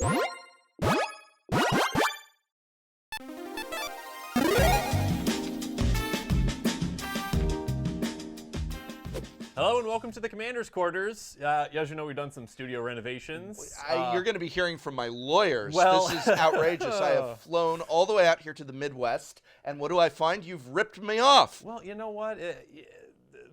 Hello and welcome to the Commander's Quarters. As you know, we've done some studio renovations. You're going to be hearing from my lawyers. Well, this is outrageous. I have flown all the way out here to the Midwest, and what do I find? You've ripped me off. Well, you know what?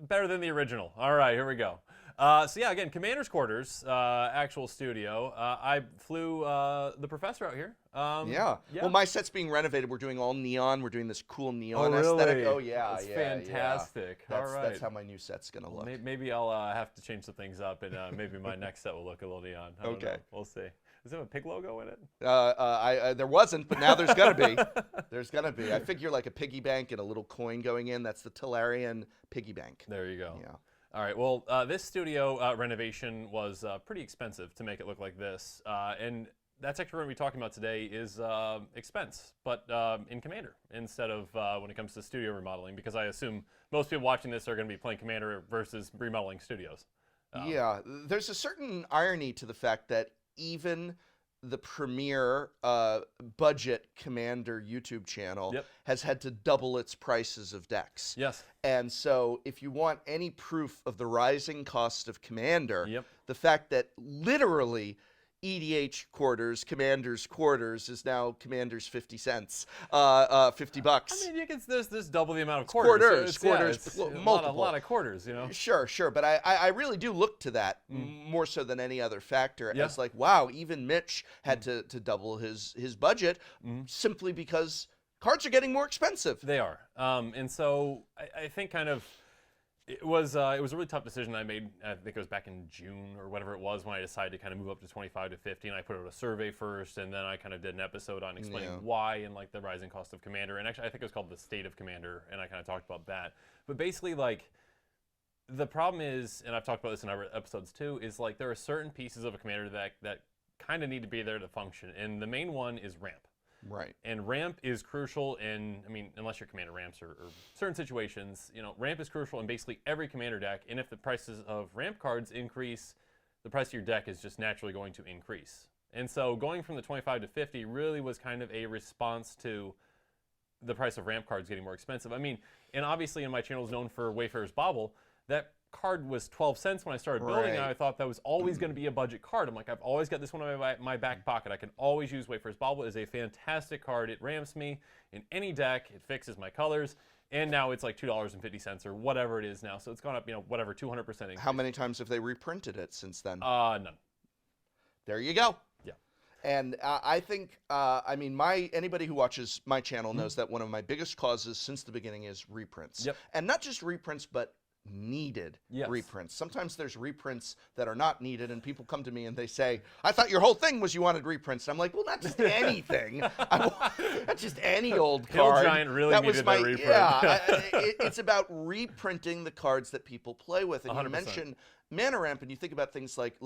Better than the original. All right, here we go. So yeah, again, Commander's Quarters, actual studio. I flew the professor out here. Yeah. Well, my set's being renovated. We're doing all neon. We're doing this cool neon really? aesthetic. Oh, yeah. That's fantastic. Yeah. All right. That's how my new set's going to look. Maybe I'll have to change some things up, and maybe my next set will look a little neon. I don't know. We'll see. Is there a pig logo in it? There wasn't, but now there's going to be. There's going to be. I figure like a piggy bank and a little coin going in. That's the Tolarian piggy bank. There you go. Yeah. All right, well, this studio renovation was pretty expensive to make it look like this. And that's actually what we're going to be talking about today is expense, but in Commander instead of when it comes to studio remodeling, because I assume most people watching this are going to be playing Commander versus remodeling studios. Yeah, there's a certain irony to the fact that even the premier budget Commander YouTube channel has had to double its prices of decks. Yes. And so if you want any proof of the rising cost of Commander, the fact that literally EDH quarters, Commander's quarters is now Commander's 50 cents, $50. I mean, there's double the amount of quarters. Quarters, multiple. A lot of quarters, you know. Sure, but I really do look to that more so than any other factor. As like, wow, even Mitch had to double his budget simply because cards are getting more expensive. They are, and so I think kind of. It was a really tough decision I made. I think it was back in June or whatever it was when I decided to kind of move up to 25 to 50, and I put out a survey first, and then I kind of did an episode on explaining why and like the rising cost of Commander. And actually, I think it was called The State of Commander, and I kind of talked about that. But basically, like the problem is, and I've talked about this in other episodes too, is like there are certain pieces of a Commander deck that kind of need to be there to function, and the main one is ramp. Right. And ramp is crucial in, I mean, unless your commander ramps or certain situations, you know, ramp is crucial in basically every commander deck. And if the prices of ramp cards increase, the price of your deck is just naturally going to increase. And so going from the 25 to 50 really was kind of a response to the price of ramp cards getting more expensive. I mean, and obviously in my channel is known for Wayfarer's Bauble. That card was 12 cents when I started building it. I thought that was always going to be a budget card. I'm like, I've always got this one in my back pocket. I can always use Wayfarer's Bauble. It is a fantastic card. It ramps me in any deck. It fixes my colors. And now it's like $2.50 or whatever it is now. So it's gone up, you know, whatever, 200% increase. How many times have they reprinted it since then? None. There you go. Yeah. And I think, I mean, anybody who watches my channel knows that one of my biggest causes since the beginning is reprints. And not just reprints, but needed reprints. Sometimes there's reprints that are not needed, and people come to me and they say, I thought your whole thing was you wanted reprints. And I'm like, well, not just anything. Not just any old card. Hill Giant really needed that reprint. Yeah, it's about reprinting the cards that people play with. And 100%. You mentioned Mana Ramp, and you think about things like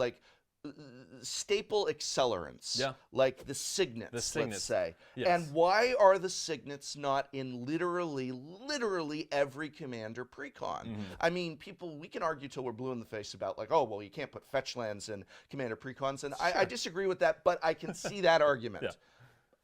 staple accelerants, like the signets, let's say. And why are the signets not in literally every Commander precon? I mean, we can argue till we're blue in the face about like, oh, well, you can't put fetch lands in Commander precons, and I disagree with that, but I can see that argument.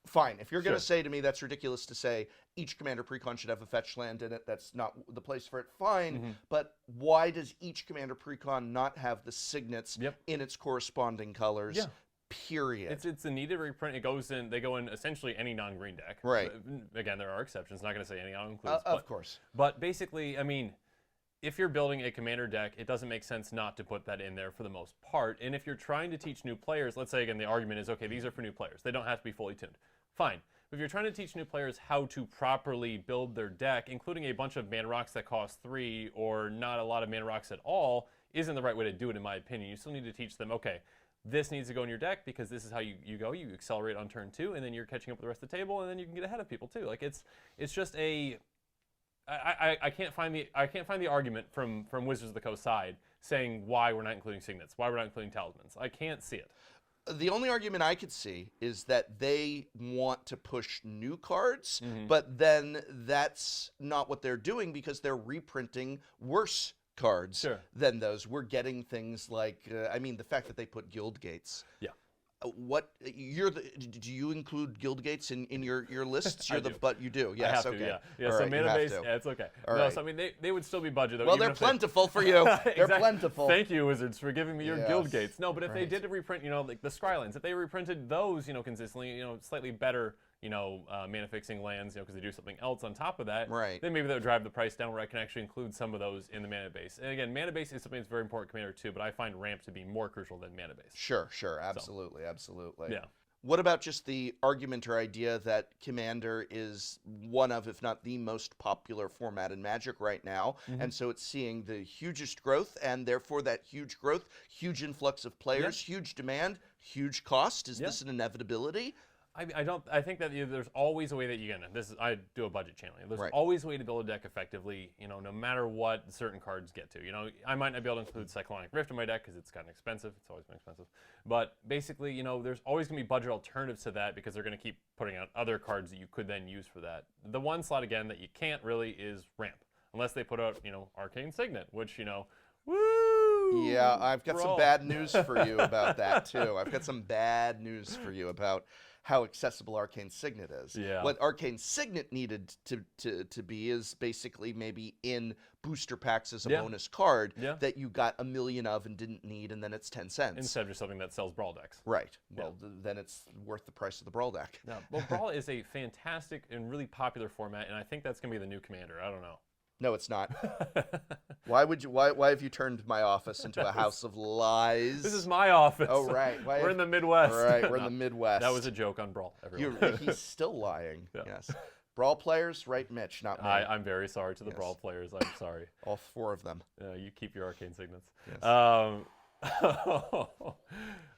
Fine. If you're going to say to me that's ridiculous to say each Commander precon should have a fetch land in it, that's not the place for it, fine. But why does each Commander precon not have the signets in its corresponding colors? Period. It's a needed reprint. They go in essentially any non-green deck. Right. Again, there are exceptions. Not going to say any includes. Of course. But basically, I mean, if you're building a Commander deck, it doesn't make sense not to put that in there for the most part. And if you're trying to teach new players, let's say again the argument is, okay, these are for new players. They don't have to be fully tuned. Fine. But if you're trying to teach new players how to properly build their deck, including a bunch of mana rocks that cost 3 or not a lot of mana rocks at all, isn't the right way to do it in my opinion. You still need to teach them, okay, this needs to go in your deck because this is how you go. You accelerate on turn 2, and then you're catching up with the rest of the table, and then you can get ahead of people too. Like it's just a I can't find the argument from Wizards of the Coast side saying why we're not including signets, why we're not including talismans. I can't see it. The only argument I could see is that they want to push new cards, but then that's not what they're doing because they're reprinting worse cards than those. We're getting things like, I mean, the fact that they put guild gates. what you're the? Do you include guild gates in your lists? You're I do. But you do. Yes. I have okay. to, yeah. All So right, mana you have base, to. yeah, it's okay. All no, right. so I mean they would still be budget though. Well, even they're if they- plentiful for you. They're Exactly. plentiful. Thank you, Wizards, for giving me your guild Yes. gates. No, but if they Right. did to reprint, like the Skylands, if they reprinted those, consistently, slightly better, mana fixing lands, because they do something else on top of that, Right. then maybe that would drive the price down where I can actually include some of those in the mana base. And again, mana base is something that's very important Commander too, but I find ramp to be more crucial than mana base. Sure. Absolutely. Absolutely. Yeah. What about just the argument or idea that Commander is one of, if not the most popular format in Magic right now, and so it's seeing the hugest growth, and therefore that huge growth, huge influx of players, huge demand, huge cost. Is this an inevitability? I think that there's always a way that you can. I do a budget channeling. There's Right. always a way to build a deck effectively. No matter what certain cards get to. I might not be able to include Cyclonic Rift in my deck because it's kind of expensive. It's always been expensive. But basically, there's always going to be budget alternatives to that because they're going to keep putting out other cards that you could then use for that. The one slot again that you can't really is ramp unless they put out Arcane Signet, which woo. Yeah, I've got some Brawl. bad news for you about that too. I've got some bad news for you about how accessible Arcane Signet is. Yeah. What Arcane Signet needed to be is basically maybe in booster packs as a bonus card that you got a million of and didn't need, and then it's 10 cents. Instead of just something that sells Brawl decks. Right. Well, then it's worth the price of the Brawl deck. Yeah. Well, Brawl is a fantastic and really popular format, and I think that's going to be the new Commander. I don't know. No, it's not. Why have you turned my office into a house of lies? This is my office. Oh, right. We're in the Midwest. All right, we're in the Midwest. That was a joke on Brawl, everyone. He's still lying. Yeah. Yes. Brawl players, right, Mitch, not me. I'm very sorry to the Brawl players. I'm sorry. All 4 of them. You keep your arcane signets. Yes.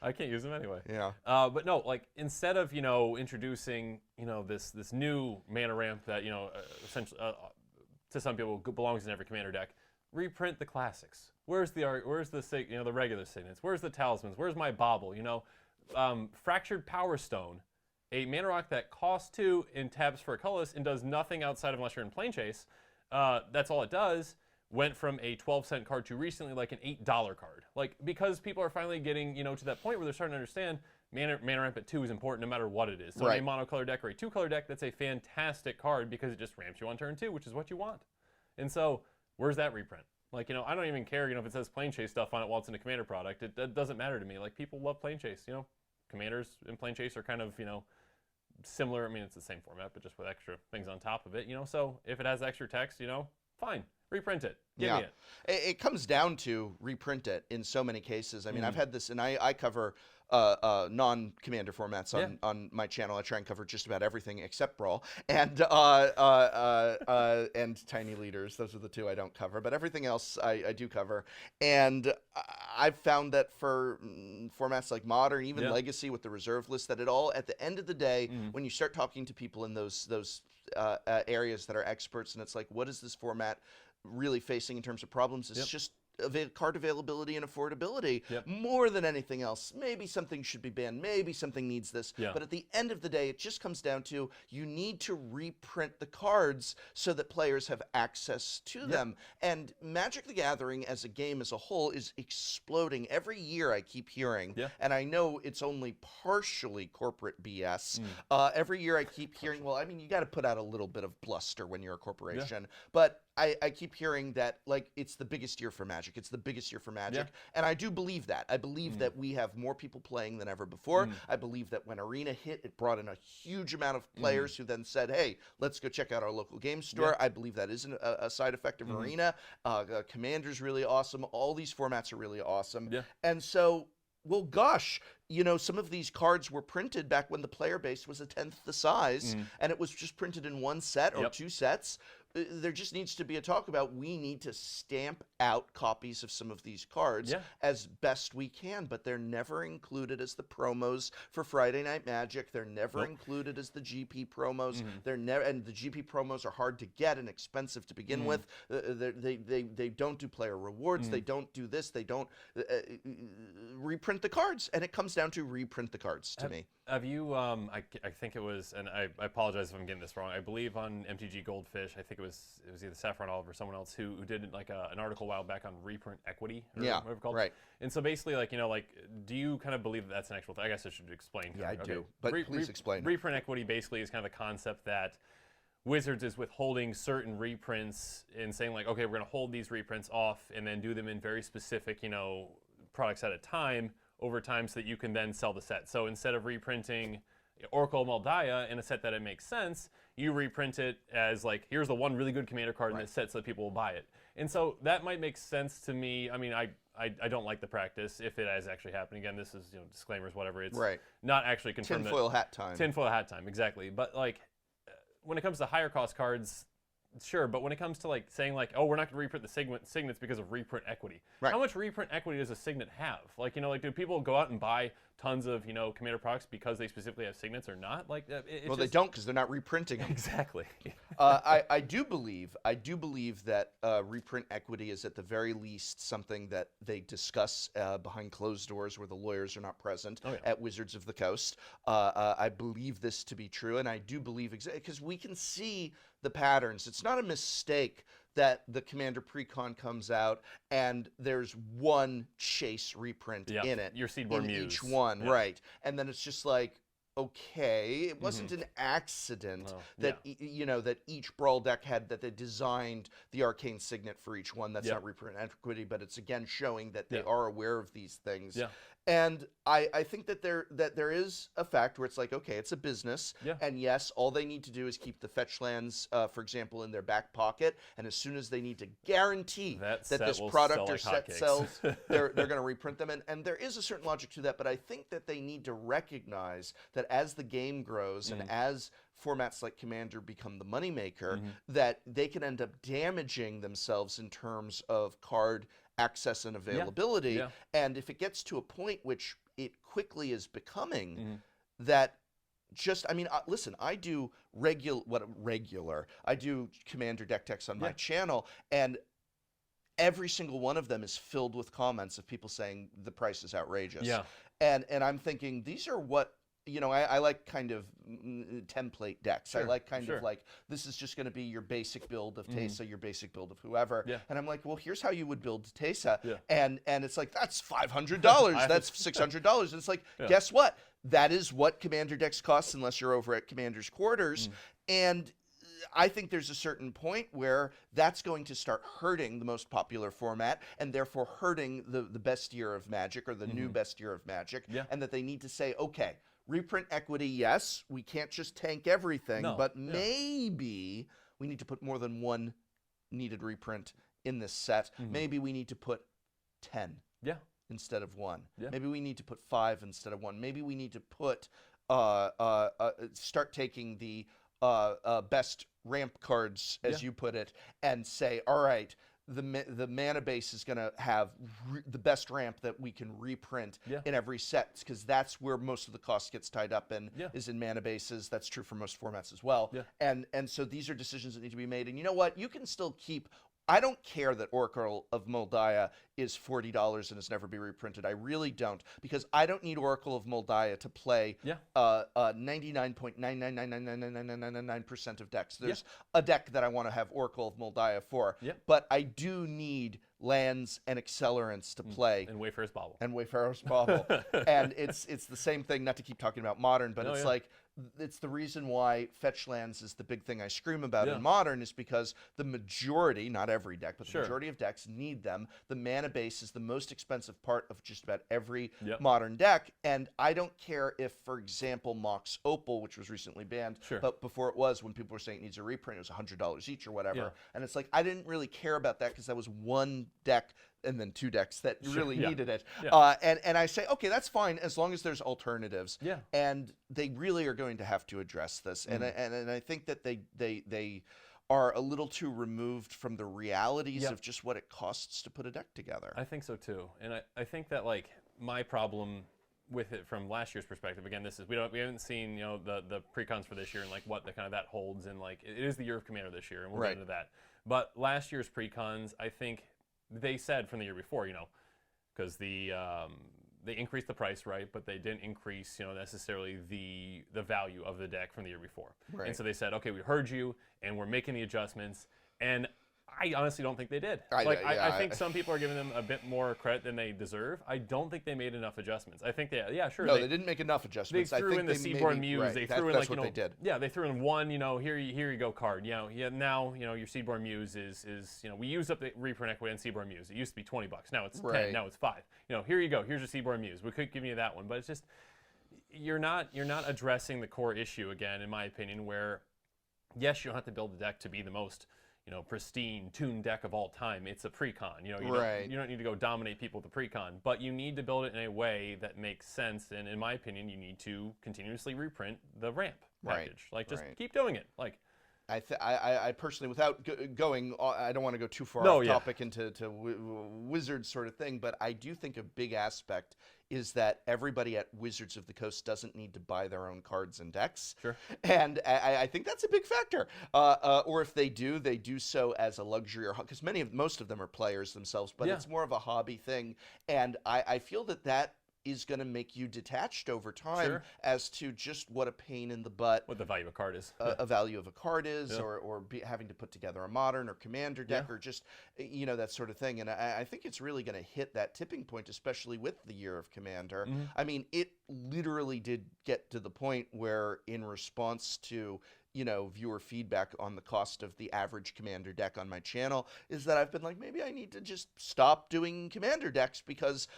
I can't use them anyway. Yeah. But no, instead of introducing this new mana ramp that essentially to some people belongs in every Commander deck, reprint the classics. Where's the the regular signets? Where's the talismans? Where's my bauble? Fractured Power Stone, a mana rock that costs 2 and taps for a colorless and does nothing outside of unless you're in Plane Chase. That's all it does. Went from a 12-cent card to recently an $8 card. Because people are finally getting to that point where they're starting to understand mana ramp at 2 is important no matter what it is. So in a monocolor deck or a 2-color deck, that's a fantastic card because it just ramps you on turn 2, which is what you want. And so where's that reprint? I don't even care if it says Plane Chase stuff on it while it's in a Commander product. It doesn't matter to me. People love Plane Chase. Commanders and Plane Chase are kind of similar. I mean, it's the same format, but just with extra things on top of it. So if it has extra text, fine. Reprint it. Give me it. It comes down to reprint it in so many cases. I mean, I've had this, and I cover non-Commander formats on my channel. I try and cover just about everything except Brawl and Tiny Leaders. Those are the 2 I don't cover, but everything else I do cover. And I've found that for formats like Modern, even Legacy with the reserve list, that it all, at the end of the day, when you start talking to people in those areas that are experts, and it's what is this format really facing in terms of problems? It's just card availability and affordability more than anything else. Maybe something should be banned. Maybe something needs this. But at the end of the day, it just comes down to you need to reprint the cards so that players have access to them. And Magic the Gathering as a game as a whole is exploding. Every year I keep hearing, and I know it's only partially corporate BS. Every year I keep hearing, well, I mean, you got to put out a little bit of bluster when you're a corporation. But I keep hearing that it's the biggest year for Magic. It's the biggest year for Magic. And I do believe that. I believe that we have more people playing than ever before. I believe that when Arena hit, it brought in a huge amount of players who then said, hey, let's go check out our local game store. I believe that is a side effect of Arena. Commander's really awesome. All these formats are really awesome. And so, well, gosh, some of these cards were printed back when the player base was 1/10 the size, and it was just printed in 1 set or 2 sets. There just needs to be a talk about we need to stamp out copies of some of these cards as best we can, but they're never included as the promos for Friday Night Magic. They're never included as the GP promos. They're never, and the GP promos are hard to get and expensive to begin with. They don't do player rewards. They don't do this. They don't reprint the cards, and it comes down to reprint the cards to me. Have you, I think it was, and I apologize if I'm getting this wrong, I believe on MTG Goldfish, I think it was either Saffron Olive or someone else who did like an article a while back on reprint equity, or whatever it's called. Right. And so basically, like, do you kind of believe that that's an actual thing? I guess I should explain. Yeah, I do, but please explain. Reprint equity basically is kind of the concept that Wizards is withholding certain reprints and saying like, okay, we're going to hold these reprints off and then do them in very specific, products at a time over time so that you can then sell the set. So instead of reprinting Oracle of Moldiah in a set that it makes sense, you reprint it as like, here's the one really good commander card in this set so that people will buy it. And so that might make sense to me. I mean, I don't like the practice if it is actually happening. Again, this is, disclaimers, whatever. It's not actually confirmed. Tinfoil hat time. Tinfoil hat time, exactly. But like, when it comes to higher cost cards, sure, but when it comes to like saying like, oh, we're not going to reprint the signets because of reprint equity. How much reprint equity does a signet have? Like, do people go out and buy tons of, commander products because they specifically have signets or not? Like, well, they don't because they're not reprinting them. Exactly. I do believe that reprint equity is at the very least something that they discuss behind closed doors where the lawyers are not present at Wizards of the Coast. I believe this to be true, and I do believe because we can see the patterns. It's not a mistake that the Commander Precon comes out and there's one chase reprint in it. Your Seedborn Muse. Each one, right. And then it's just like, okay, it wasn't an accident that that each Brawl deck had, that they designed the Arcane Signet for each one. That's not reprint equity, but it's again showing that they are aware of these things. And I think that there is a fact where it's like, okay, it's a business, and yes, all they need to do is keep the fetch lands, for example, in their back pocket, and as soon as they need to guarantee that this product or set sells, they're going to reprint them, and there is a certain logic to that, but I think that they need to recognize that as the game grows and as formats like Commander become the moneymaker, that they can end up damaging themselves in terms of card access and availability. And if it gets to a point which it quickly is becoming, that just, I mean, listen, I do I do Commander deck techs on my channel, and every single one of them is filled with comments of people saying the price is outrageous. And I'm thinking, these are what, I like kind of template decks. I like kind of like, this is just going to be your basic build of Teysa, your basic build of whoever. And I'm like, well, here's how you would build Teysa. And it's like, that's $500. That's $600. And it's like, guess what? That is what Commander decks cost unless you're over at Commander's Quarters. And I think there's a certain point where that's going to start hurting the most popular format and therefore hurting the best year of Magic, or the new best year of Magic. And that they need to say, okay, reprint equity, yes, we can't just tank everything, but maybe we need to put more than one needed reprint in this set. Maybe we need to put 10 instead of 1. Maybe we need to put 5 instead of 1. Maybe we need to put, start taking the best ramp cards, as you put it, and say, all right, the mana base is going to have the best ramp that we can reprint in every set, because that's where most of the cost gets tied up in, is in mana bases. That's true for most formats as well. And so these are decisions that need to be made. And you know what? You can still keep... I don't care that Oracle of Moldiah is $40 and has never been reprinted. I really don't, because I don't need Oracle of Moldiah to play 99.999999999% of decks. There's a deck that I want to have Oracle of Moldiah for, but I do need lands and accelerants to play. And Wayfarer's Bauble. And Wayfarer's Bauble. And it's the same thing, not to keep talking about Modern, but it's like, it's the reason why fetch lands is the big thing I scream about in Modern, is because the majority, not every deck, but the majority of decks need them. The mana base is the most expensive part of just about every Modern deck, and I don't care if, for example, Mox Opal, which was recently banned, but before it was, when people were saying it needs a reprint, it was $100 each or whatever, and it's like, I didn't really care about that because that was one deck and then 2 decks that really needed it. And I say, okay, that's fine as long as there's alternatives. And they really are going to have to address this. And I think that they are a little too removed from the realities of just what it costs to put a deck together. I think so too. And I think that, like, my problem with it from last year's perspective, again, this is, we haven't seen, the precons for this year and like what the kind of that holds, and like it is the year of Commander this year, and we'll get into that. But last year's precons, I think they said from the year before, because the they increased the price, right? But they didn't increase, necessarily the value of the deck from the year before. Right. And so they said, okay, we heard you, and we're making the adjustments. And I honestly don't think they did. I think some people are giving them a bit more credit than they deserve. I don't think they made enough adjustments. I think they, they didn't make enough adjustments. They threw in the Seaborn Muse. Right. They threw in that's what they did. Yeah, they threw in one, here you go card. Now, your Seaborn Muse is we used up the reprint equity on Seaborn Muse. It used to be $20. Now it's 10. Now it's 5. Here you go. Here's your Seaborn Muse. We could give you that one, but it's just you're not addressing the core issue again, in my opinion. Where yes, you don't have to build a deck to be the most pristine, tuned deck of all time. It's a pre-con. You don't need to go dominate people with the pre-con, but you need to build it in a way that makes sense. And in my opinion, you need to continuously reprint the ramp package. Just keep doing it. I personally, without going, I don't want to go too far off topic into Wizards sort of thing, but I do think a big aspect is that everybody at Wizards of the Coast doesn't need to buy their own cards and decks. Sure. And I think that's a big factor. Or if they do so as a luxury, or because most of them are players themselves, but it's more of a hobby thing. And I feel that is going to make you detached over time as to just what a pain in the butt what the value of a card is, a value of a card is, or having to put together a modern or commander deck, or just that sort of thing. And I think it's really going to hit that tipping point, especially with the year of Commander. I mean, it literally did get to the point where, in response to viewer feedback on the cost of the average Commander deck on my channel, is that I've been like, maybe I need to just stop doing Commander decks because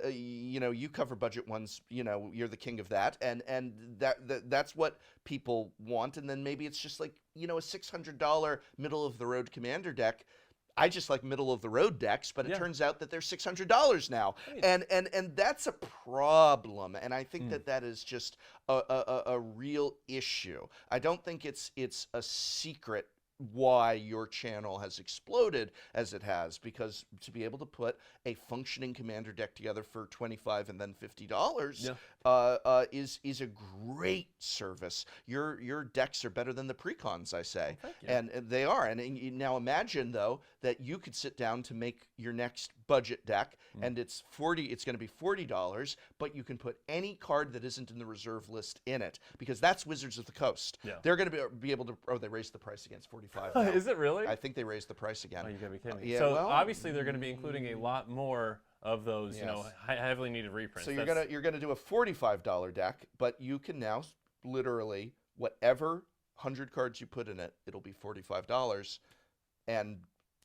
you cover budget ones, you're the king of that, and that's what people want. And then maybe it's just like, a $600 middle of the road Commander deck. I just like middle of the road decks, but it turns out that they're $600 now, and that's a problem. And I think that is just a real issue. I don't think it's a secret why your channel has exploded as it has, because to be able to put a functioning Commander deck together for $25 and then $50 is a great service. Your decks are better than the precons, I say. And they are. And now imagine, though, that you could sit down to make your next budget deck, and it's going to be $40, but you can put any card that isn't in the reserve list in it, because that's Wizards of the Coast. They're going to be able to, they raised the price again, it's $45 now. Is it really? I think they raised the price again. Oh, you gotta be kidding me. So obviously they're going to be including a lot more of those, heavily needed reprints. So you're gonna do a $45 deck, but you can now literally, whatever 100 cards you put in it, it'll be $45, and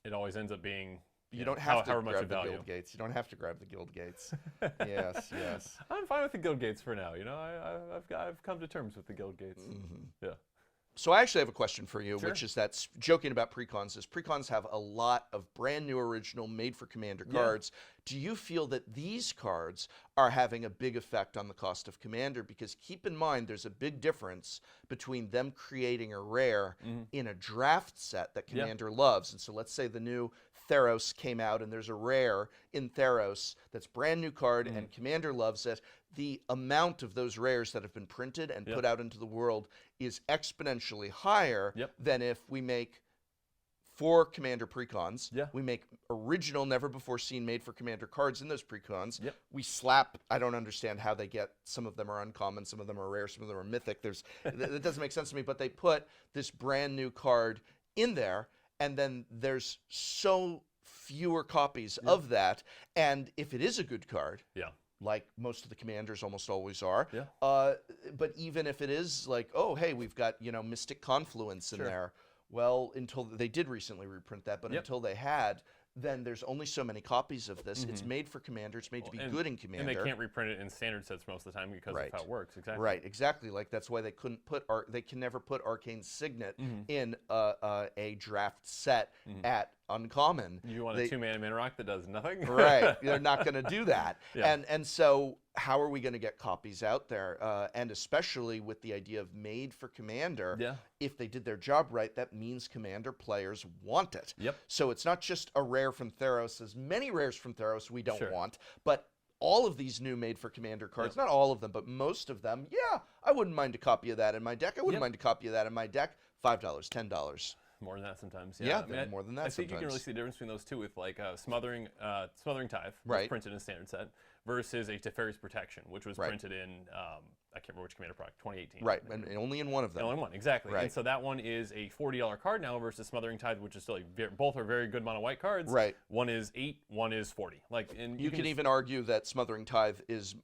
it always ends up being you don't have to grab the guild gates. You don't have to grab the guild gates. Yes. I'm fine with the guild gates for now. I've come to terms with the guild gates. Yeah. So I actually have a question for you, which is that, joking about precons, is precons have a lot of brand new original made for Commander cards. Do you feel that these cards are having a big effect on the cost of Commander? Because keep in mind, there's a big difference between them creating a rare in a draft set that Commander loves. And so let's say the new Theros came out and there's a rare in Theros that's brand new card and Commander loves it. The amount of those rares that have been printed and put out into the world is exponentially higher than if we make 4 Commander precons. We make original, never before seen, made for Commander cards in those precons. We slap, I don't understand how they get, some of them are uncommon, some of them are rare, some of them are mythic. That doesn't make sense to me, but they put this brand new card in there, and then there's so fewer copies of that. And if it is a good card, like most of the Commanders almost always are, but even if it is like, oh, hey, we've got, Mystic Confluence in there, well, until they did recently reprint that, but until they had, then there's only so many copies of this. It's made for Commander. It's made to be good in Commander. And they can't reprint it in standard sets most of the time because of how it works. Exactly. Right, exactly. Like, that's why they couldn't put they can never put Arcane Signet in a draft set at uncommon. You want a 2-mana mana rock that does nothing? Right. They're not going to do that. And so how are we going to get copies out there? And especially with the idea of made for Commander, if they did their job right, that means Commander players want it. So it's not just a rare from Theros. As many rares from Theros we don't want, but all of these new made for Commander cards, not all of them, but most of them, I wouldn't mind a copy of that in my deck. I wouldn't mind a copy of that in my deck. $5, $10. More than that sometimes. Yeah, more than that I think you can really see the difference between those two with like Smothering Tithe, printed in a standard set, versus a Teferi's Protection, which was printed in, I can't remember which Commander product, 2018. Right, and only in one of them. Only one, exactly. Right. And so that one is a $40 card now versus Smothering Tithe, which is still both are very good mono white cards. Right. One is 8, one is 40. Like, and you can even argue that Smothering Tithe is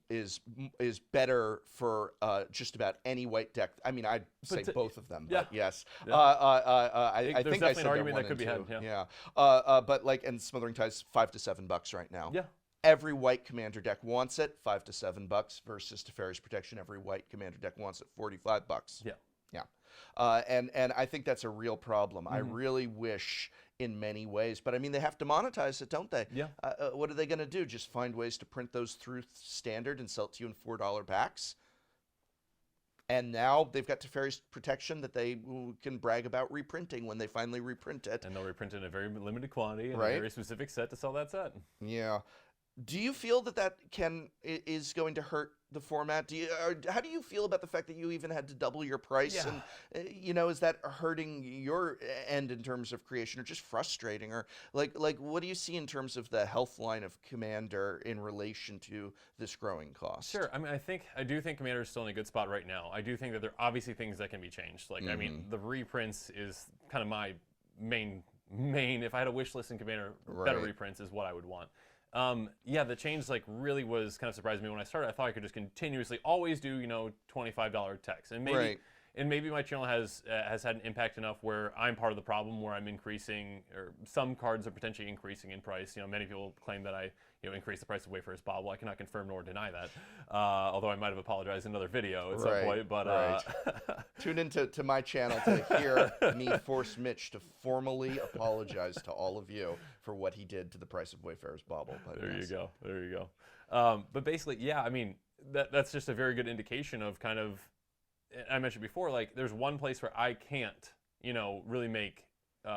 better for just about any white deck. I mean, I'd say both of them. But yes. Yeah. I think I said an argument that could be had. Yeah. But like, and Smothering Tithe's $5 to $7 right now. Yeah. Every white commander deck wants it, $5 to $7 versus Teferi's Protection. Every white commander deck wants it, $45. Yeah. Yeah. And I think that's a real problem. I really wish in many ways, but I mean, they have to monetize it, don't they? Yeah. What are they going to do? Just find ways to print those through standard and sell it to you in $4 packs? And now they've got Teferi's Protection that they can brag about reprinting when they finally reprint it. And they'll reprint it in a very limited quantity and a Right. very specific set to sell that set. Yeah. Do you feel that is going to hurt the format? How do you feel about the fact that you even had to double your price? Yeah. And is that hurting your end in terms of creation, or just frustrating, or like what do you see in terms of the health line of Commander in relation to this growing cost? Sure. I mean, I do think Commander is still in a good spot right now. I do think that there are obviously things that can be changed. Like, I mean, the reprints is kind of my main. If I had a wish list in Commander, better reprints is what I would want. Yeah, the change really was kind of surprising me when I started. I thought I could just continuously always do $25 text, and maybe my channel has had an impact enough where I'm part of the problem, where I'm increasing, or some cards are potentially increasing in price. Many people claim that I increase the price of Wayfarer's Bauble. I cannot confirm nor deny that, although I might have apologized in another video at some point. But tune into my channel to hear me force Mitch to formally apologize to all of you for what he did to the price of Wayfarer's Bauble. But there you go. But basically, yeah, I mean, that's just a very good indication of kind of, I mentioned before, like, there's one place where I can't, really make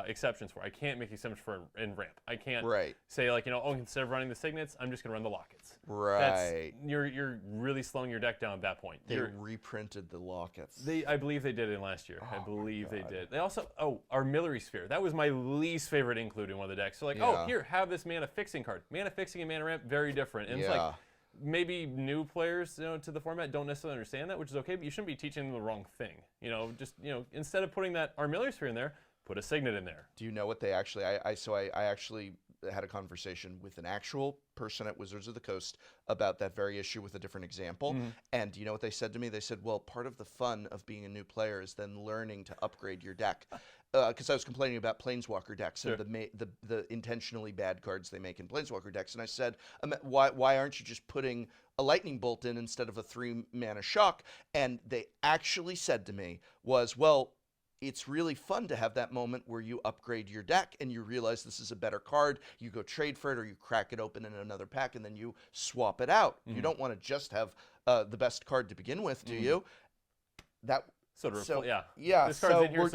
exceptions for. I can't make exceptions for in ramp. I can't say, like, instead of running the signets, I'm just going to run the lockets. Right. You're really slowing your deck down at that point. They reprinted the lockets. I believe they did it last year. I believe they did. They also, Armillary Sphere. That was my least favorite include in one of the decks. So, like, here, have this mana fixing card. Mana fixing and mana ramp, very different. And it's like, maybe new players, to the format don't necessarily understand that, which is okay, but you shouldn't be teaching them the wrong thing. Just, instead of putting that Armillary Sphere in there, put a signet in there. Do you know what they actually, I actually had a conversation with an actual person at Wizards of the Coast about that very issue with a different example. And you know what they said to me? They said, well, part of the fun of being a new player is then learning to upgrade your deck. Because I was complaining about Planeswalker decks and the intentionally bad cards they make in Planeswalker decks. And I said, why aren't you just putting a lightning bolt in instead of a 3-mana shock? And they actually said to me was, well, it's really fun to have that moment where you upgrade your deck and you realize this is a better card. You go trade for it, or you crack it open in another pack and then you swap it out. You don't want to just have the best card to begin with, do you? So yeah. This card's in here,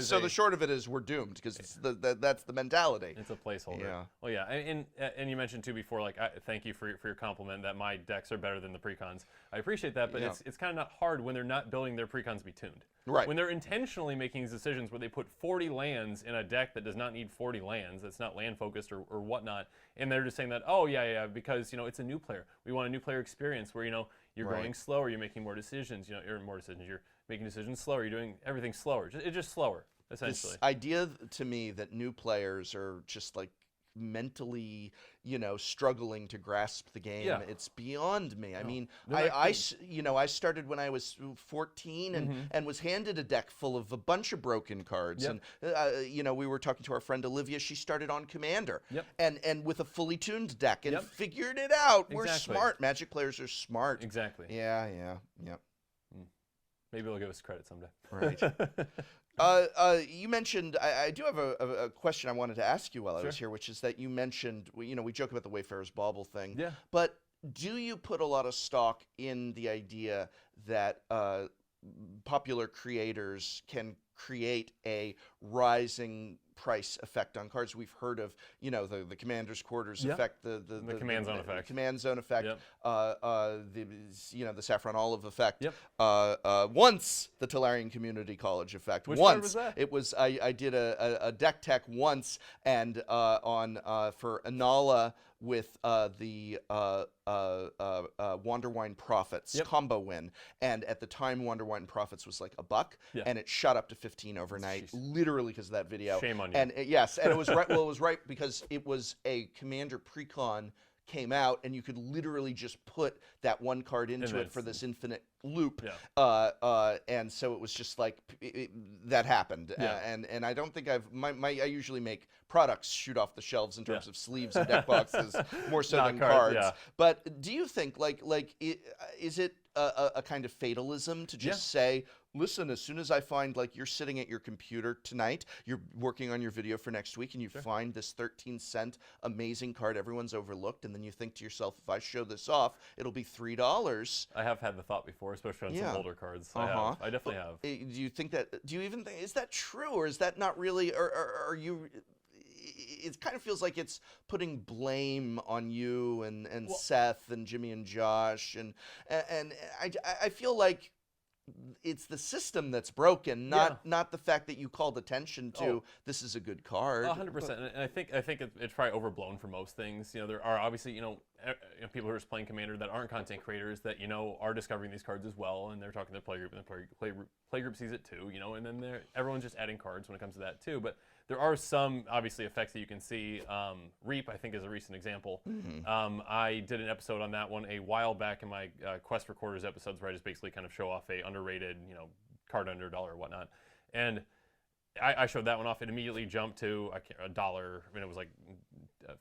so the short of it is we're doomed, because that's the mentality. It's a placeholder. Yeah. Well, yeah, and you mentioned too before, like, thank you for your compliment that my decks are better than the precons. I appreciate that, but it's kind of not hard when they're not building their precons to be tuned. Right. When they're intentionally making these decisions where they put 40 lands in a deck that does not need 40 lands, that's not land focused or whatnot, and they're just saying that, because it's a new player. We want a new player experience where you're going slower, you're making more decisions, you're making decisions slower, you're doing everything slower. It's just slower, essentially. This idea to me that new players are just like mentally, struggling to grasp the game, it's beyond me. I mean, I started when I was 14 and was handed a deck full of a bunch of broken cards. And, we were talking to our friend Olivia. She started on Commander and with a fully tuned deck and figured it out. We're smart. Magic players are smart. Exactly. Yeah. Maybe they'll give us credit someday. Right. You mentioned, I do have a question I wanted to ask you while I was here, which is that you mentioned, we joke about the Wayfarer's Bauble thing. Yeah. But do you put a lot of stock in the idea that popular creators can create a rising price effect on cards. We've heard of, you know, the commander's quarters effect, the command zone effect, command zone effect, yep. The you know, the saffron olive effect. Yep. Once the Tolarian Community College effect. Which once card was that? It was I did a deck tech once, and on for Anala with the Wanderwine Profits combo win, and at the time Wanderwine Profits was like $1, and it shot up to 15 overnight, literally because of that video. Shame on you. And yes, and it was right. Well, it was right because it was a Commander precon came out, and you could literally just put that one card into it for this infinite loop. And so it was just like that happened. And I don't think I usually make products shoot off the shelves in terms of sleeves and deck boxes more so than cards. But do you think is it a kind of fatalism to just say, listen, as soon as I find, like, you're sitting at your computer tonight, you're working on your video for next week, and you find this 13-cent amazing card everyone's overlooked, and then you think to yourself, if I show this off, it'll be $3. I have had the thought before, especially on some older cards. I definitely have. Do you think that? Do you even think, is that true, or is that not really? Or are you? It kind of feels like it's putting blame on you and Seth and Jimmy and Josh, and I feel like it's the system that's broken, not the fact that you called attention to this is a good card. 100%. And I think it's probably overblown for most things. You know, there are obviously, you know, people who are just playing Commander that aren't content creators that, you know, are discovering these cards as well, and they're talking to their play group, and the play group sees it too, you know, and then everyone's just adding cards when it comes to that too. But there are some, obviously, effects that you can see. Reap, I think, is a recent example. I did an episode on that one a while back in my Quest for Quarters episodes, where I just basically kind of show off a underrated, you know, card under $1 or whatnot. And I showed that one off. It immediately jumped to $1. I mean, it was like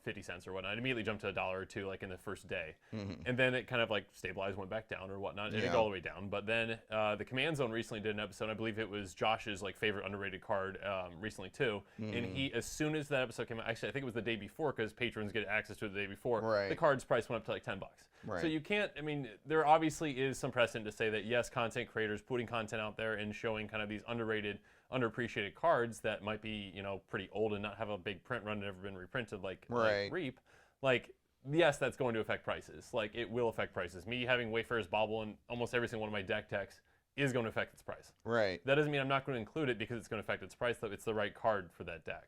50 cents or whatnot. It immediately jumped to $1 or $2 like in the first day. And then it kind of like stabilized, went back down or whatnot. It didn't go all the way down. But then the Command Zone recently did an episode. I believe it was Josh's like favorite underrated card recently too. And he, as soon as that episode came out, actually I think it was the day before, because patrons get access to it the day before, the card's price went up to like $10. So you can't, I mean, there obviously is some precedent to say that yes, content creators putting content out there and showing kind of these underrated, underappreciated cards that might be, you know, pretty old and not have a big print run and never been reprinted like Reap, like, yes, that's going to affect prices. Like, it will affect prices. Me having Wayfarer's Bauble in almost every single one of my deck techs is going to affect its price. That doesn't mean I'm not going to include it because it's going to affect its price, though it's the right card for that deck.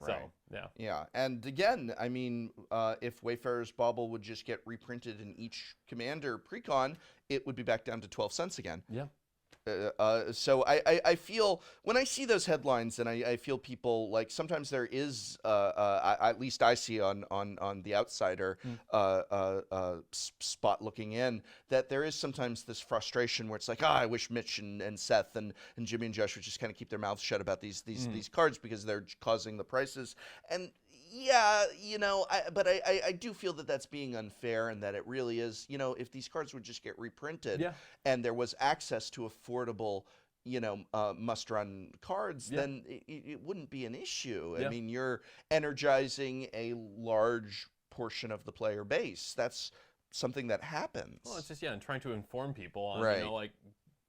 So, yeah. And again, I mean, if Wayfarer's Bauble would just get reprinted in each Commander precon, it would be back down to 12 cents again. So I feel, when I see those headlines, and I feel people, like, sometimes there is, at least I see on the outsider spot looking in, that there is sometimes this frustration where it's like, I wish Mitch and Seth and Jimmy and Josh would just kind of keep their mouths shut about these cards because they're causing the prices. And yeah, you know, but I do feel that that's being unfair, and that it really is, you know, if these cards would just get reprinted and there was access to affordable, you know, must-run cards, then it wouldn't be an issue. I mean, you're energizing a large portion of the player base. That's something that happens. Well, it's just, and trying to inform people on, you know, like,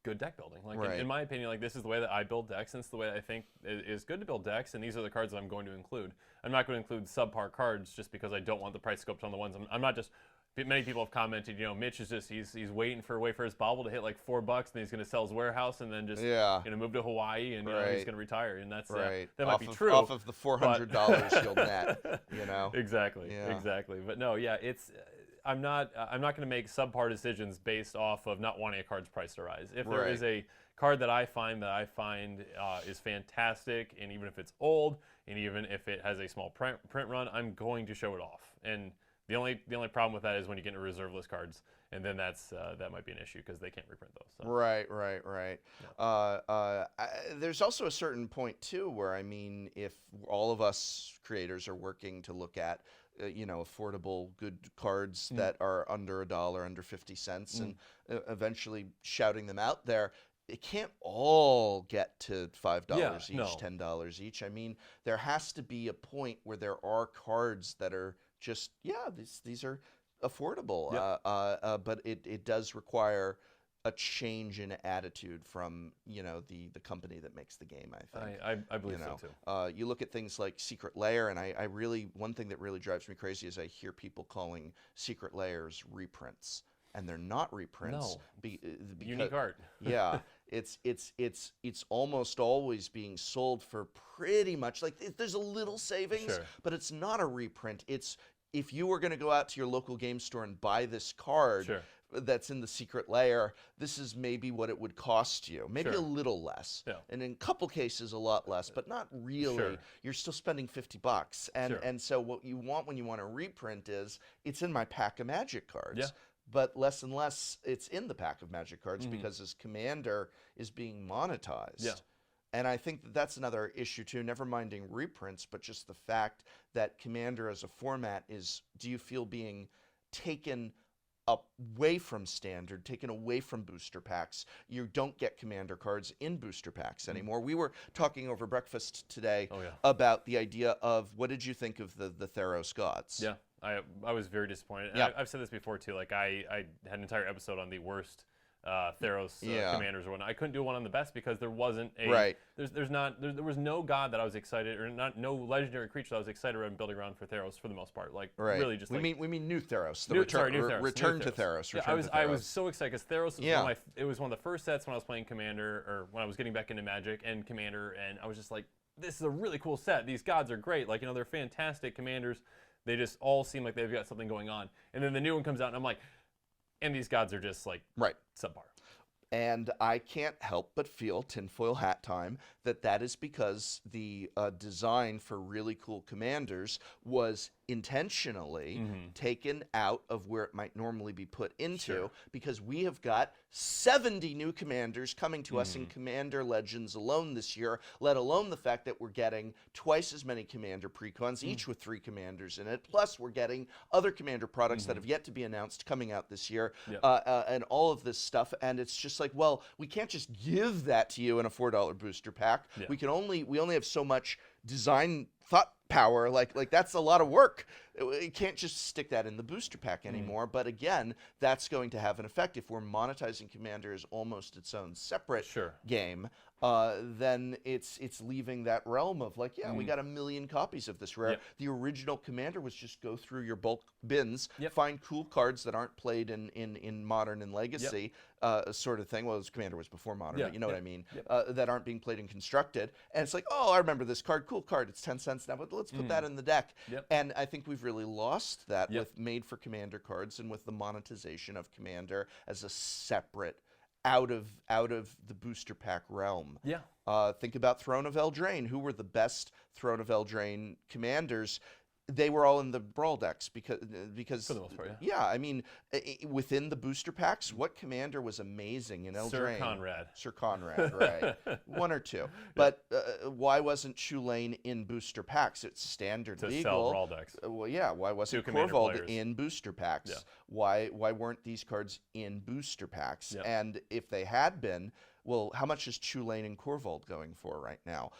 good deck building. Like, in my opinion, like, this is the way that I build decks, and it's the way that I think it is good to build decks, and these are the cards that I'm going to include. I'm not going to include subpar cards just because I don't want the price to go up on the ones. I'm not just, many people have commented, you know, Mitch is just, he's waiting for Wayfarer's Bauble to hit like $4, and then he's going to sell his warehouse and then just, you know, move to Hawaii, and you know, he's going to retire. And that's, that might be true. Off of the $400 you'll net, you know? Exactly. But no, it's, I'm not going to make subpar decisions based off of not wanting a card's price to rise. If there is a card that I find is fantastic, and even if it's old, and even if it has a small print run, I'm going to show it off. And the only problem with that is when you get into reserve list cards, and then that might be an issue because they can't reprint those. So. Right. There's also a certain point too where, I mean, if all of us creators are working to look at you know, affordable good cards that are under $1, under 50 cents, and eventually shouting them out there, it can't all get to $5 each, $10 each. I mean, there has to be a point where there are cards that are just, these are affordable. But it does require a change in attitude from the company that makes the game. I think I believe so too. You look at things like Secret Lair, and I really, one thing that really drives me crazy is I hear people calling Secret Lairs reprints, and they're not reprints. No, unique art. Yeah, it's almost always being sold for pretty much like there's a little savings, Sure. but it's not a reprint. It's if you were going to go out to your local game store and buy this card. Sure. That's in the Secret Lair, this is maybe what it would cost you. Maybe Sure. a little less. Yeah. And in a couple cases, a lot less, but not really. Sure. You're still spending $50. Sure. And so what you want when you want a reprint is, it's in my pack of Magic cards. Yeah. But less and less it's in the pack of Magic cards Mm-hmm. because his commander is being monetized. Yeah. And I think that's another issue too, never minding reprints, but just the fact that Commander as a format is, do you feel being taken away from Standard, taken away from booster packs? You don't get Commander cards in booster packs anymore. We were talking over breakfast today about the idea of, what did you think of the Theros Gods? Yeah, I was very disappointed. And Yeah. I've said this before too. Like I had an entire episode on the worst Theros commanders or whatnot. I couldn't do one on the best because there wasn't a there was no god that I was excited, or no legendary creature that I was excited around building around for Theros for the most part. Like really just we like, mean new Theros, the new return Theros. to Theros. Yeah, I was so excited because Theros was it was one of the first sets when I was playing Commander, or when I was getting back into Magic and Commander, and I was just like, this is a really cool set. These gods are great. Like, they're fantastic commanders. They just all seem like they've got something going on. And then the new one comes out, and I'm like, and these gods are just like subpar. And I can't help but feel, tinfoil hat time, that is because the design for really cool commanders was intentionally taken out of where it might normally be put into, because we have got 70 new commanders coming to us in Commander Legends alone this year, let alone the fact that we're getting twice as many Commander precons, each with 3 commanders in it, plus we're getting other Commander products that have yet to be announced coming out this year, and all of this stuff. And it's just like, well, we can't just give that to you in a $4 booster pack. We only have so much design thought power. Like that's a lot of work. You can't just stick that in the booster pack anymore. But again, that's going to have an effect. If we're monetizing Commander as almost its own separate game, then it's leaving that realm of like, we got 1 million copies of this rare. The original Commander was just go through your bulk bins, find cool cards that aren't played in Modern and Legacy, sort of thing. Well, Commander was before Modern, but you know what I mean. That aren't being played in Constructed. And it's like, oh, I remember this card, cool card. It's 10 cents now, but let's put that in the deck. And I think we've really lost that with made for Commander cards, and with the monetization of Commander as a separate, out of the booster pack realm. Think about Throne of Eldraine. Who were the best Throne of Eldraine commanders? They were all in the Brawl decks because for the most part, I mean, within the booster packs, what commander was amazing in Eldraine? Sir Conrad, right? 1 or 2. But why wasn't Chulainn in booster packs? It's standard to legal. Sell Brawl decks. Why wasn't Corvold in booster packs? Why weren't these cards in booster packs? And if they had been, well, how much is Chulainn and Corvold going for right now?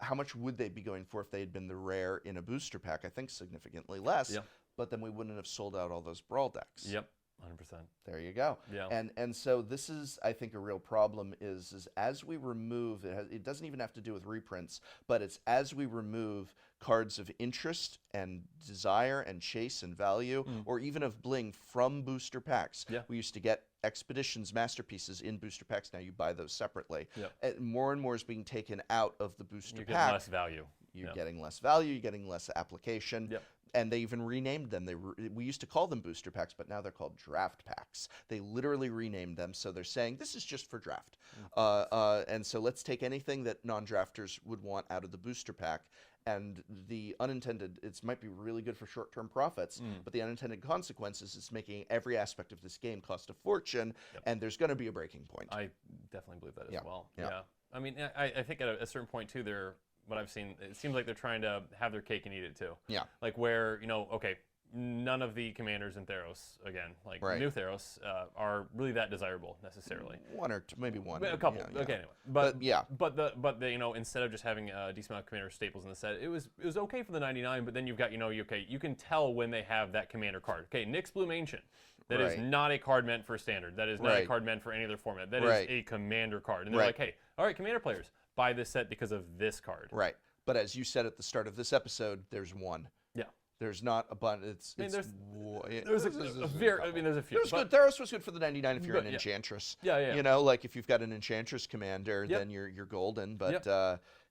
How much would they be going for if they had been the rare in a booster pack? I think significantly less. But then we wouldn't have sold out all those Brawl decks. 100%. There you go. And so this is, I think, a real problem is as we remove, it doesn't even have to do with reprints, but it's as we remove cards of interest and desire and chase and value, or even of bling from booster packs. We used to get Expeditions masterpieces in booster packs. Now you buy those separately. More and more is being taken out of the booster pack. You're getting less value. You're getting less value. You're getting less application. And they even renamed them. We used to call them booster packs, but now they're called draft packs. They literally renamed them, so they're saying this is just for draft. And so let's take anything that non-drafters would want out of the booster pack. And the unintended, it might be really good for short-term profits, but the unintended consequences is making every aspect of this game cost a fortune, and there's going to be a breaking point. I definitely believe that as well. I mean, I think at a certain point, too, what I've seen, it seems like they're trying to have their cake and eat it, too. Like where, okay, none of the commanders in Theros, again, like new Theros, are really that desirable necessarily. 1 or 2, maybe 1. A couple. Okay, anyway. But the instead of just having a decent amount of commander staples in the set, it was okay for the 99. But then you've got you can tell when they have that commander card. Okay, Nyx Bloom Ancient. That is not a card meant for Standard. That is not a card meant for any other format. That is a Commander card. And they're like, hey, all right, Commander players, buy this set because of this card. Right. But as you said at the start of this episode, there's one. Yeah. There's not a bunch. There's a few. Good. Theros was good for the 99 if you're an Enchantress. Yeah. You know, like if you've got an Enchantress commander, then you're golden. But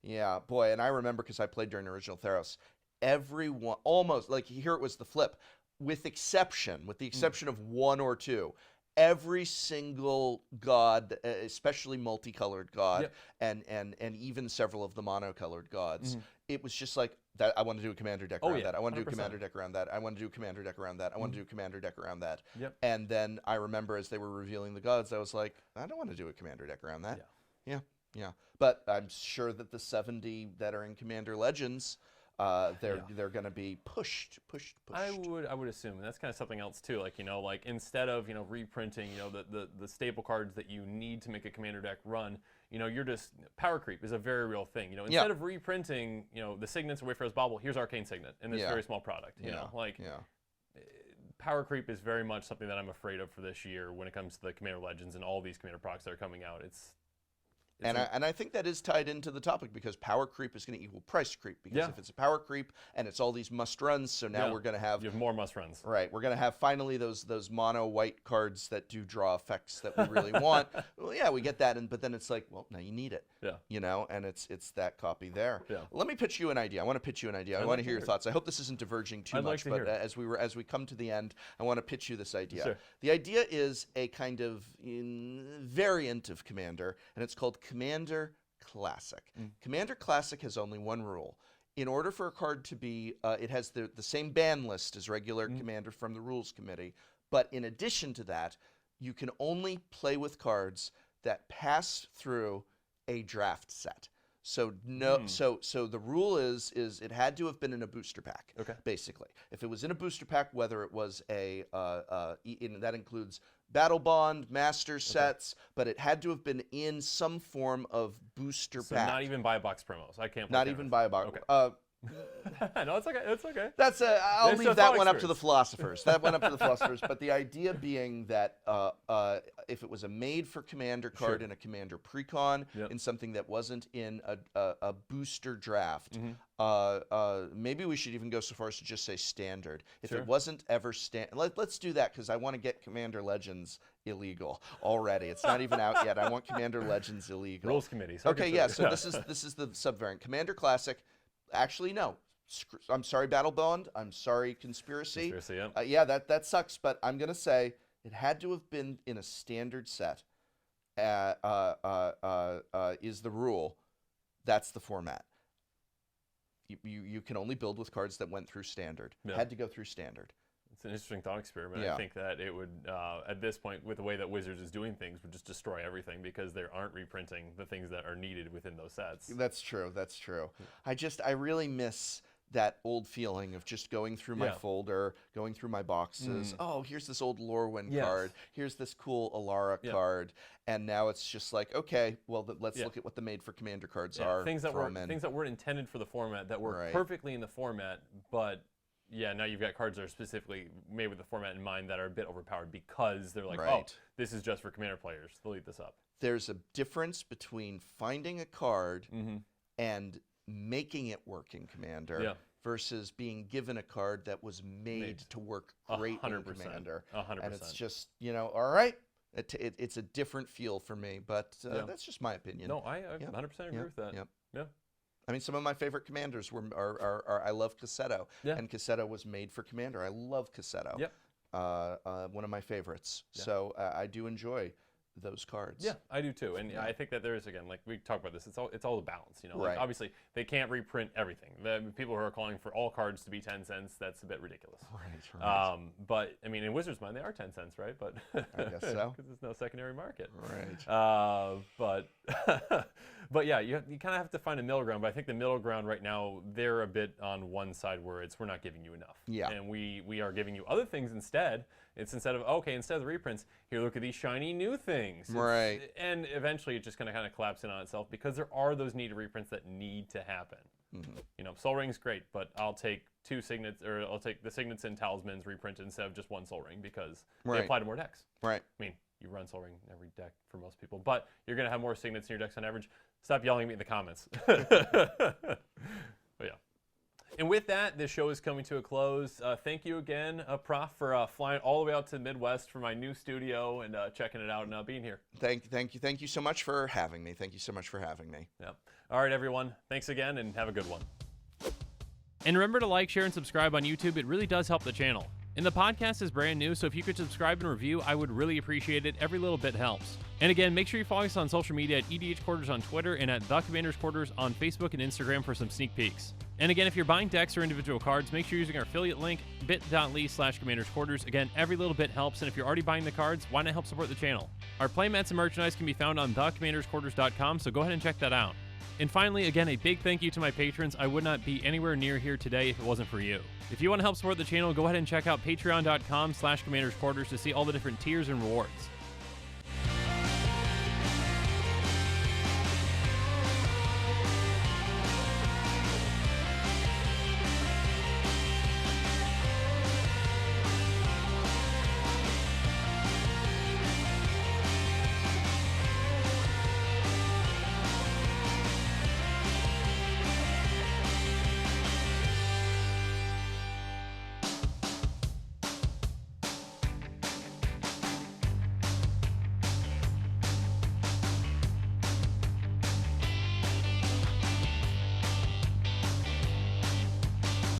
yeah, boy, and I remember because I played during original Theros, everyone almost like here it was the flip, with the exception of one or two. Every single god, especially multicolored god, and even several of the monocolored gods, it was just like that. I want to do a commander deck around that. I want to do a commander deck around that. I want to do a commander deck around that. I want to do a commander deck around that. And then I remember as they were revealing the gods, I was like, I don't want to do a commander deck around that. Yeah. But I'm sure that the 70 that are in Commander Legends, they're going to be pushed. I would assume, and that's kind of something else too. Like like instead of reprinting the staple cards that you need to make a commander deck run, you're just power creep is a very real thing. Instead of reprinting the Signets or Wayfarer's Bauble, here's Arcane Signet in this very small product. Power creep is very much something that I'm afraid of for this year when it comes to the Commander Legends and all these commander products that are coming out. And I think that is tied into the topic because power creep is going to equal price creep. Because if it's a power creep and it's all these must runs, so now we're going to have... You have more must runs. Right. We're going to have finally those mono white cards that do draw effects that we really want. Well, yeah, we get that, but then it's like, well, now you need it. Yeah. And it's that copy there. Yeah. Let me pitch you an idea. I want to pitch you an idea. I want to hear your thoughts. I hope this isn't diverging too much, but as we come to the end, I want to pitch you this idea. Sure. The idea is a kind of variant of Commander, and it's called Commander Classic. Commander Classic has only one rule. In order for a card to be, it has the same ban list as regular Commander from the Rules Committee, but in addition to that, you can only play with cards that pass through a draft set. So so the rule is it had to have been in a booster pack. Okay. Basically, if it was in a booster pack, whether it was that includes Battle Bond, Master sets, but it had to have been in some form of booster pack. Not even buy box promos. I can't. Not even buy a box. Okay. No, it's okay. It's okay. I'll leave that one up to the philosophers. That went up to the philosophers. But the idea being that if it was a made for Commander card in a Commander Precon, in something that wasn't in a booster draft, maybe we should even go so far as to just say Standard. If it wasn't ever let's do that because I want to get Commander Legends illegal already. It's not even out yet. I want Commander Legends illegal. Rules Committee. Okay, yeah. So this is the subvariant. Commander Classic. Actually, no. I'm sorry, Battle Bond. I'm sorry, Conspiracy. Yeah, that sucks. But I'm gonna say it had to have been in a Standard set. Is the rule? That's the format. You can only build with cards that went through Standard. Had to go through Standard. It's an interesting thought experiment. I think that it would, at this point, with the way that Wizards is doing things, would just destroy everything because they aren't reprinting the things that are needed within those sets. That's true. I really miss that old feeling of just going through my folder, going through my boxes. Oh, here's this old Lorwyn card. Here's this cool Alara card. And now it's just like, okay, well, let's look at what the made for Commander cards are. Things that weren't intended for the format, that were perfectly in the format, but... Yeah, now you've got cards that are specifically made with the format in mind that are a bit overpowered because they're like, oh, this is just for Commander players. Delete this up. There's a difference between finding a card and making it work in Commander versus being given a card that was made to work great in Commander. 100%. And it's just, all right. It's a different feel for me, but that's just my opinion. No, I 100% agree with that. Yeah. I mean, some of my favorite commanders are I love Cassetto, and Cassetto was made for Commander. I love Cassetto. One of my favorites. So I do enjoy those cards. Yeah, I do too. And I think that there is, again, like we talked about this, it's all the balance. Like obviously they can't reprint everything. The people who are calling for all cards to be 10 cents, that's a bit ridiculous. Right. But I mean, in Wizards' mind, they are 10 cents, right? But I guess so. Because there's no secondary market. Right. But But yeah, you kind of have to find a middle ground. But I think the middle ground right now, they're a bit on one side where we're not giving you enough. Yeah. And we are giving you other things instead. It's instead of the reprints, here, look at these shiny new things. Right. And eventually it's just going to kind of collapse in on itself because there are those needed reprints that need to happen. You know, Soul Ring's great, but I'll take 2 signets, or I'll take the signets and talismans reprinted instead of just 1 Soul Ring because they apply to more decks. Right. I mean, you run Soul Ring in every deck for most people, but you're going to have more signets in your decks on average. Stop yelling at me in the comments. But yeah. And with that, this show is coming to a close. Thank you again, Prof, for flying all the way out to the Midwest for my new studio and checking it out and being here. Thank you so much for having me. Thank you so much for having me. Yeah. All right, everyone. Thanks again, and have a good one. And remember to like, share, and subscribe on YouTube. It really does help the channel. And the podcast is brand new, so if you could subscribe and review, I would really appreciate it. Every little bit helps. And again, make sure you follow us on social media at EDH Quarters on Twitter and at The Commander's Quarters on Facebook and Instagram for some sneak peeks. And again, if you're buying decks or individual cards, make sure you're using our affiliate link, bit.ly/Commander's Quarters. Again, every little bit helps, and if you're already buying the cards, why not help support the channel? Our playmats and merchandise can be found on thecommandersquarters.com, so go ahead and check that out. And finally, again, a big thank you to my patrons. I would not be anywhere near here today if it wasn't for you. If you want to help support the channel, go ahead and check out patreon.com/Commander's Quarters to see all the different tiers and rewards.